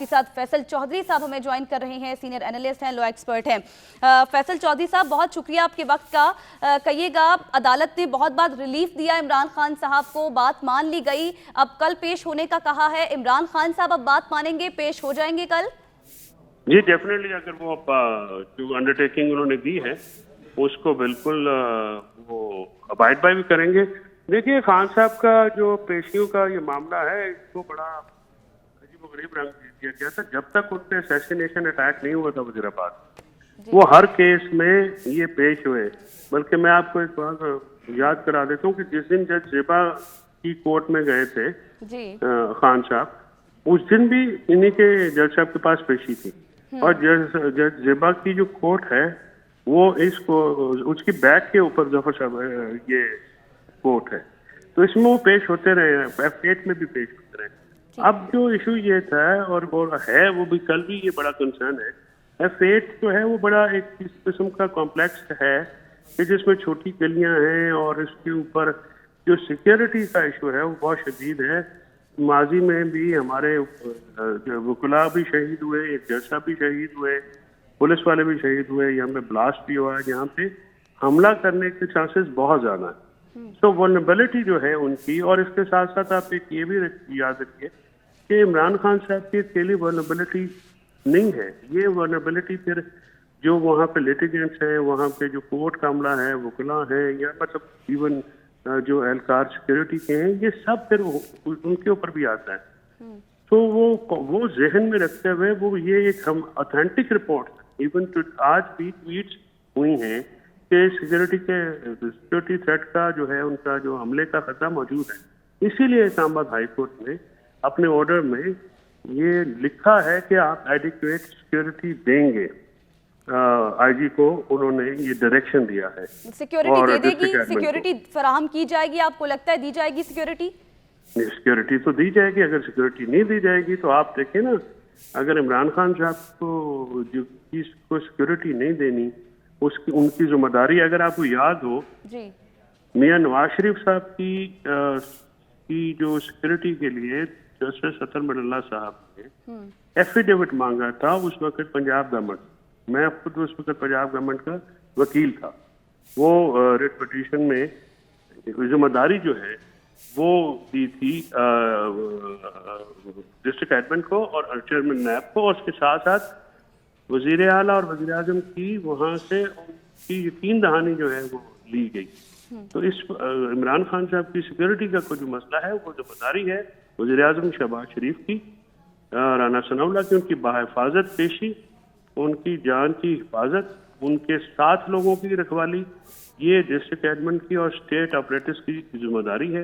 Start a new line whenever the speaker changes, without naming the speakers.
आपके साथ फैसल चौधरी साहब हमें ज्वाइन कर रहे हैं, सीनियर एनालिस्ट हैं, लॉ एक्सपर्ट हैं। फैसल चौधरी साहब, बहुत शुक्रिया आपके वक्त का। कहिएगा, अदालत ने बहुत बार रिलीफ दिया इमरान खान साहब को, बात मान ली गई, अब कल पेश होने का कहा है। इमरान खान साहब अब बात मानेंगे, पेश हो जाएंगे कल?
जी डेफिनेटली, अगर वो जो अंडरटेकिंग उन्होंने दी है उसको बिल्कुल वो अबाइड बाय भी करेंगे। देखिए, खान साहब का जो पेशियों का ये मामला है, इसको बड़ा अजीबोगरीब रंग दिया गया था। जब तक उन पे असैसिनेशन अटैक नहीं हुआ था वजीराबाद, वो हर केस में ये पेश हुए। बल्कि मैं आपको एक बात याद करा देता हूँ कि जिस दिन जज जेबा की कोर्ट में गए थे खान साहब, उस दिन भी इन्हीं के जज साहब के पास पेशी थी। और जज जेबा की जो कोर्ट है वो इसको उसकी बैक के ऊपर जफर साहब ये कोर्ट है, तो इसमें वो पेश होते रहे, F8 में भी पेश होते रहे। अब जो इशू ये था और है वो भी कल भी ये बड़ा कंसर्न है। F8 जो है वो बड़ा एक इस किस्म का कॉम्प्लेक्स है कि जिसमें छोटी गलियां हैं और इसके ऊपर जो सिक्योरिटी का इशू है वो बहुत शदीद है। माजी में भी हमारे वकुला भी शहीद हुए, एक जज साहब भी शहीद हुए, पुलिस वाले भी शहीद हुए, यहाँ पे ब्लास्ट भी हुआ है, यहाँ पे हमला करने के चांसेस बहुत ज्यादा है। तो वल्नरेबिलिटी जो है उनकी, और इसके साथ साथ आप एक ये भी याद रखिए कि इमरान खान साहब की अकेली वल्नरेबिलिटी नहीं है, ये वल्नरेबिलिटी फिर जो वहाँ पे लिटिगेंट्स हैं, वहाँ पे जो कोर्ट का अमला है, वकुला है, या मतलब इवन जो एहलकार सिक्योरिटी के हैं, ये सब फिर उनके ऊपर भी आता है। तो वो जहन में रखते हुए वो ये एक हम ऑथेंटिक रिपोर्ट, इवन आज भी ट्वीट्स हुई हैं कि सिक्योरिटी थ्रेट का जो है, उनका जो हमले का खतरा मौजूद है। इसीलिए इस्लामाबाद हाई कोर्ट ने अपने ऑर्डर में ये लिखा है कि आप एडिक्वेट सिक्योरिटी देंगे। आईजी को उन्होंने ये डायरेक्शन दिया है।
सिक्योरिटी दे देगी, सिक्योरिटी फराहम की जाएगी, आपको लगता है दी जाएगी सिक्योरिटी?
सिक्योरिटी तो दी जाएगी। अगर सिक्योरिटी नहीं दी जाएगी तो आप देखें ना, अगर इमरान खान साहब को जो को सिक्योरिटी नहीं देनी, उसकी उनकी जिम्मेदारी, अगर आपको याद हो जी, मियां नवाज शरीफ साहब की जो सिक्योरिटी के लिए जस्टिस अतर मडल्ला साहब ने एफिडेविट मांगा था उस वक्त पंजाब गवर्नमेंट, मैं खुद उस वक्त पंजाब गवर्नमेंट का वकील था। वो रिट पिटीशन में जिम्मेदारी जो है वो दी थी डिस्ट्रिक्ट एडमिन को और चेयरमैन नैब को, और उसके साथ साथ वजीर आला और वजीर आजम की वहाँ से उनकी यकीन दहानी जो है वो ली गई। तो इस इमरान खान साहब की सिक्योरिटी का कोई जो मसला है वो जिम्मेदारी है वजीर आजम शहबाज शरीफ की, राना सनाउल्लाह की, उनकी बाहिफाजत पेशी, उनकी जान की हिफाजत, उनके 7 लोगों की रखवाली, ये डिस्ट्रिक्ट एडमिन की और स्टेट ऑपरेटर्स की जिम्मेदारी है।